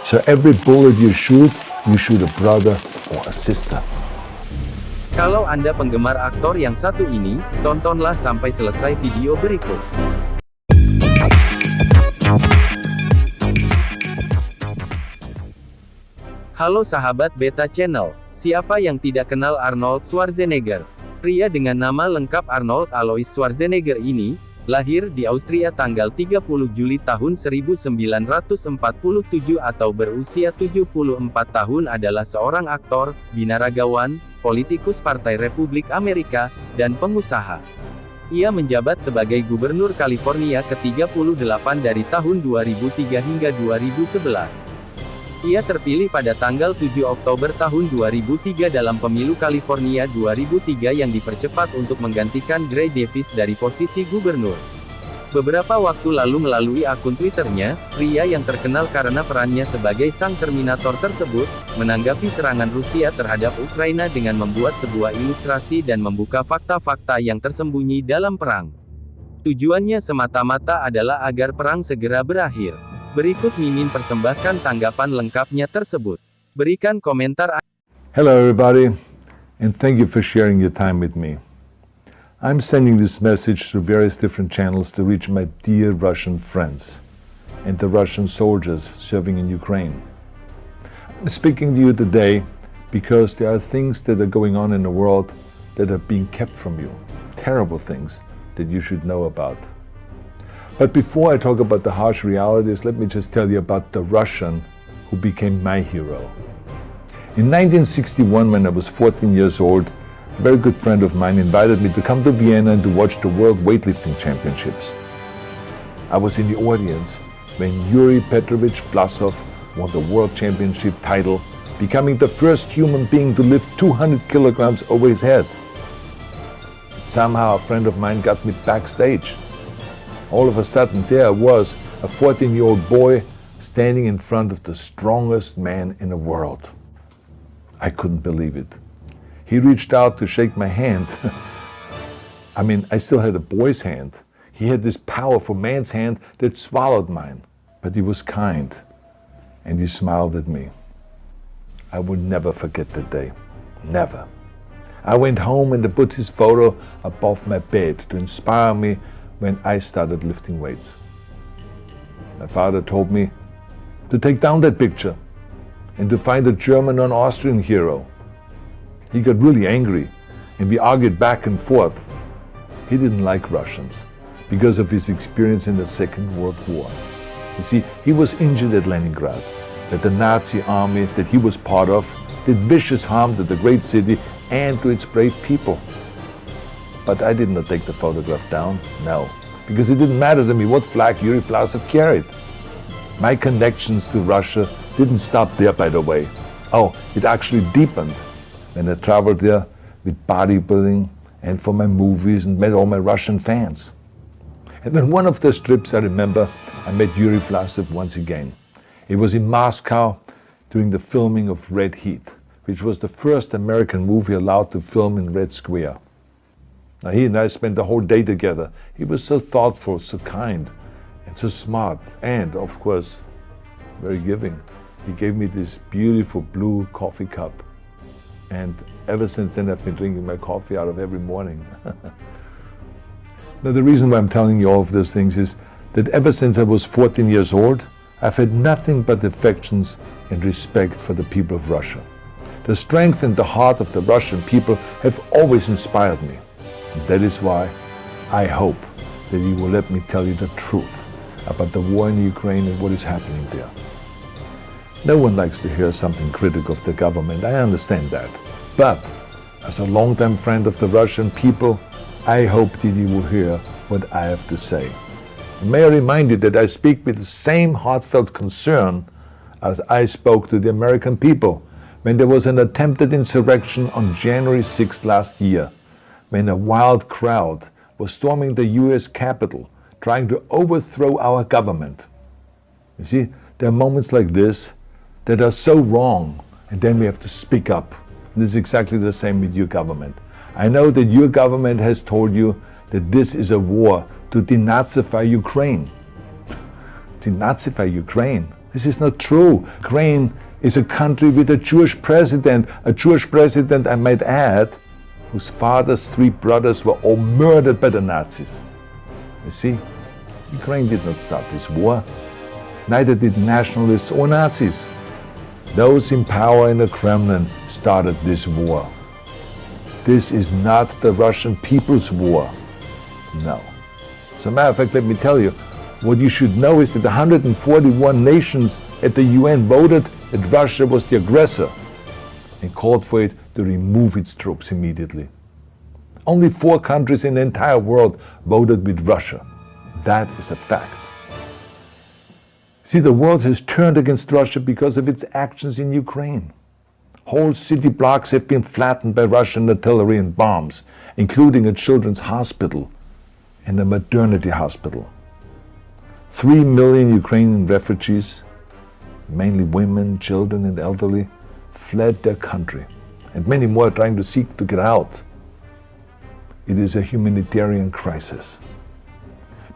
So every bullet you shoot a brother or a sister. Kalau Anda penggemar aktor yang satu ini, tontonlah sampai selesai video berikut. Halo sahabat Beta Channel, siapa yang tidak kenal Arnold Schwarzenegger? Pria dengan nama lengkap Arnold Alois Schwarzenegger ini, lahir di Austria tanggal 30 Juli tahun 1947 atau berusia 74 tahun adalah seorang aktor, binaragawan, politikus Partai Republik Amerika, dan pengusaha. Ia menjabat sebagai Gubernur California ke-38 dari tahun 2003 hingga 2011. Ia terpilih pada tanggal 7 Oktober tahun 2003 dalam pemilu California 2003 yang dipercepat untuk menggantikan Gray Davis dari posisi gubernur. Beberapa waktu lalu melalui akun Twitternya, pria yang terkenal karena perannya sebagai sang Terminator tersebut, menanggapi serangan Rusia terhadap Ukraina dengan membuat sebuah ilustrasi dan membuka fakta-fakta yang tersembunyi dalam perang. Tujuannya semata-mata adalah agar perang segera berakhir. Berikut Mimin persembahkan tanggapan lengkapnya tersebut. Berikan komentar. Hello everybody, and thank you for sharing your time with me. I'm sending this message through various different channels to reach my dear Russian friends and the Russian soldiers serving in Ukraine. I'm speaking to you today because there are things that are going on in the world that are being kept from you. Terrible things that you should know about. But before I talk about the harsh realities, let me just tell you about the Russian who became my hero. In 1961, when I was 14 years old, a very good friend of mine invited me to come to Vienna and to watch the World Weightlifting Championships. I was in the audience when Yuri Petrovich Vlasov won the World Championship title, becoming the first human being to lift 200 kilograms over his head. Somehow a friend of mine got me backstage. All of a sudden, there I was, a 14-year-old boy, standing in front of the strongest man in the world. I couldn't believe it. He reached out to shake my hand. I mean, I still had a boy's hand. He had this powerful man's hand that swallowed mine. But he was kind, and he smiled at me. I will never forget that day. Never. I went home and I put his photo above my bed to inspire me when I started lifting weights. My father told me to take down that picture and to find a German or an Austrian hero. He got really angry and we argued back and forth. He didn't like Russians because of his experience in the Second World War. You see, he was injured at Leningrad, that the Nazi army that he was part of did vicious harm to the great city and to its brave people. But I did not take the photograph down, no, because it didn't matter to me what flag Yuri Vlasov carried. My connections to Russia didn't stop there, by the way. Oh, it actually deepened when I traveled there with bodybuilding and for my movies and met all my Russian fans. And on one of those trips, I remember, I met Yuri Vlasov once again. It was in Moscow during the filming of Red Heat, which was the first American movie allowed to film in Red Square. Now, he and I spent the whole day together. He was so thoughtful, so kind, and so smart, and, of course, very giving. He gave me this beautiful blue coffee cup, and ever since then I've been drinking my coffee out of every morning. Now, the reason why I'm telling you all of those things is that ever since I was 14 years old, I've had nothing but affections and respect for the people of Russia. The strength and the heart of the Russian people have always inspired me. And that is why I hope that you will let me tell you the truth about the war in Ukraine and what is happening there. No one likes to hear something critical of the government, I understand that. But as a longtime friend of the Russian people, I hope that you will hear what I have to say. And may I remind you that I speak with the same heartfelt concern as I spoke to the American people when there was an attempted insurrection on January 6th last year, when a wild crowd was storming the US Capitol, trying to overthrow our government. You see, there are moments like this that are so wrong, and then we have to speak up. And this is exactly the same with your government. I know that your government has told you that this is a war to denazify Ukraine. Denazify Ukraine? This is not true. Ukraine is a country with a Jewish president, I might add, whose father's 3 brothers were all murdered by the Nazis. You see, Ukraine did not start this war. Neither did nationalists or Nazis. Those in power in the Kremlin started this war. This is not the Russian people's war. No. As a matter of fact, let me tell you, what you should know is that 141 nations at the UN voted that Russia was the aggressor and called for it to remove its troops immediately. Only 4 countries in the entire world voted with Russia. That is a fact. See, the world has turned against Russia because of its actions in Ukraine. Whole city blocks have been flattened by Russian artillery and bombs, including a children's hospital and a maternity hospital. 3 million Ukrainian refugees, mainly women, children, and elderly, fled their country, and many more are trying to seek to get out. It is a humanitarian crisis.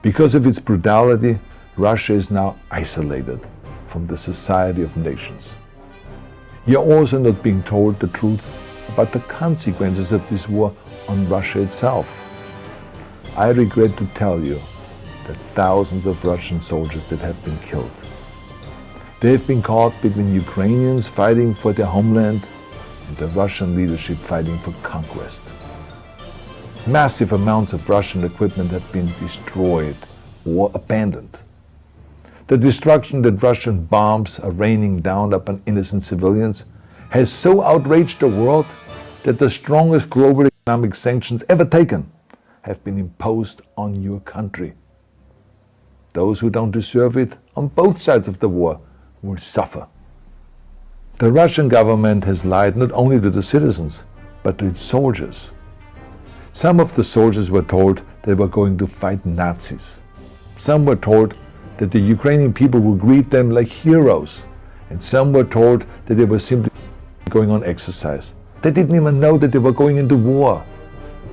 Because of its brutality, Russia is now isolated from the society of nations. You're also not being told the truth about the consequences of this war on Russia itself. I regret to tell you that thousands of Russian soldiers that have been killed. They have been caught between Ukrainians fighting for their homeland and the Russian leadership fighting for conquest. Massive amounts of Russian equipment have been destroyed or abandoned. The destruction that Russian bombs are raining down upon innocent civilians has so outraged the world that the strongest global economic sanctions ever taken have been imposed on your country. Those who don't deserve it on both sides of the war will suffer. The Russian government has lied not only to the citizens, but to its soldiers. Some of the soldiers were told they were going to fight Nazis. Some were told that the Ukrainian people would greet them like heroes, and some were told that they were simply going on exercise. They didn't even know that they were going into war.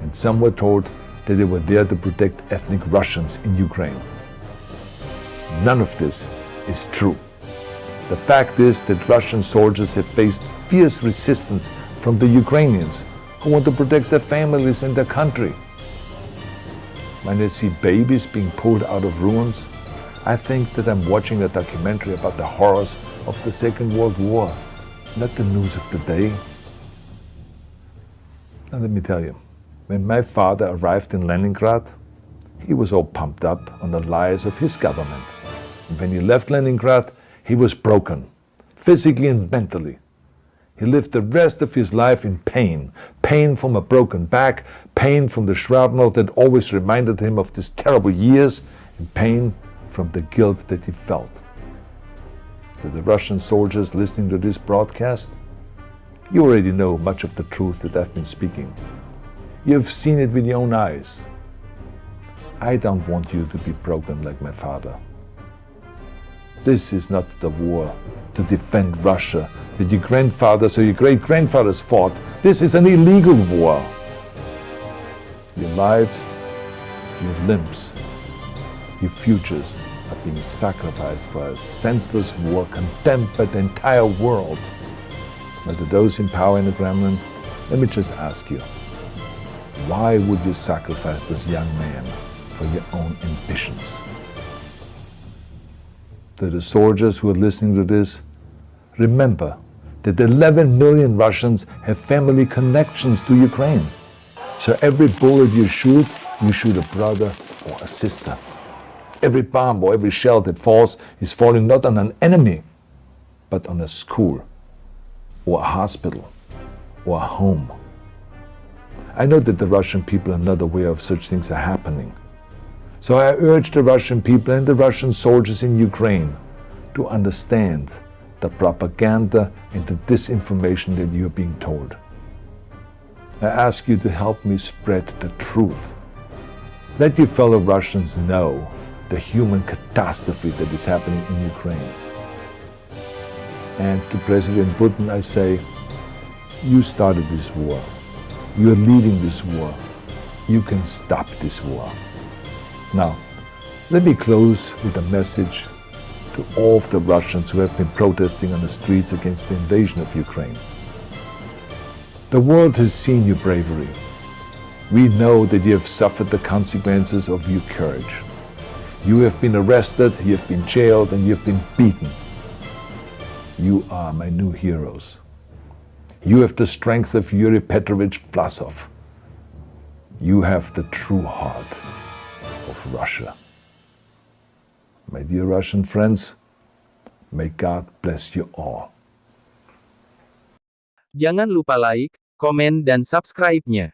And some were told that they were there to protect ethnic Russians in Ukraine. None of this is true. The fact is that Russian soldiers have faced fierce resistance from the Ukrainians who want to protect their families and their country. When I see babies being pulled out of ruins, I think that I'm watching a documentary about the horrors of the Second World War, not the news of the day. Now let me tell you, when my father arrived in Leningrad, he was all pumped up on the lies of his government. And when he left Leningrad, he was broken, physically and mentally. He lived the rest of his life in pain. Pain from a broken back, pain from the shrapnel that always reminded him of these terrible years, and pain from the guilt that he felt. To the Russian soldiers listening to this broadcast, you already know much of the truth that I've been speaking. You've seen it with your own eyes. I don't want you to be broken like my father. This is not the war to defend Russia that your grandfathers or your great-grandfathers fought. This is an illegal war. Your lives, your limbs, your futures are being sacrificed for a senseless war condemned by the entire world. Now, to those in power in the Kremlin, let me just ask you, why would you sacrifice this young man for your own ambitions? To the soldiers who are listening to this, remember that 11 million Russians have family connections to Ukraine. So every bullet you shoot a brother or a sister. Every bomb or every shell that falls is falling not on an enemy, but on a school, or a hospital, or a home. I know that the Russian people are not aware of such things are happening. So I urge the Russian people and the Russian soldiers in Ukraine to understand the propaganda and the disinformation that you are being told. I ask you to help me spread the truth. Let your fellow Russians know the human catastrophe that is happening in Ukraine. And to President Putin I say, you started this war. You are leading this war. You can stop this war. Now, let me close with a message to to all of the Russians who have been protesting on the streets against the invasion of Ukraine. The world has seen your bravery. We know that you have suffered the consequences of your courage. You have been arrested, you have been jailed, and you have been beaten. You are my new heroes. You have the strength of Yuri Petrovich Vlasov. You have the true heart of Russia. My dear Russian friends, may God bless you all. Jangan lupa like, komen dan subscribe-nya.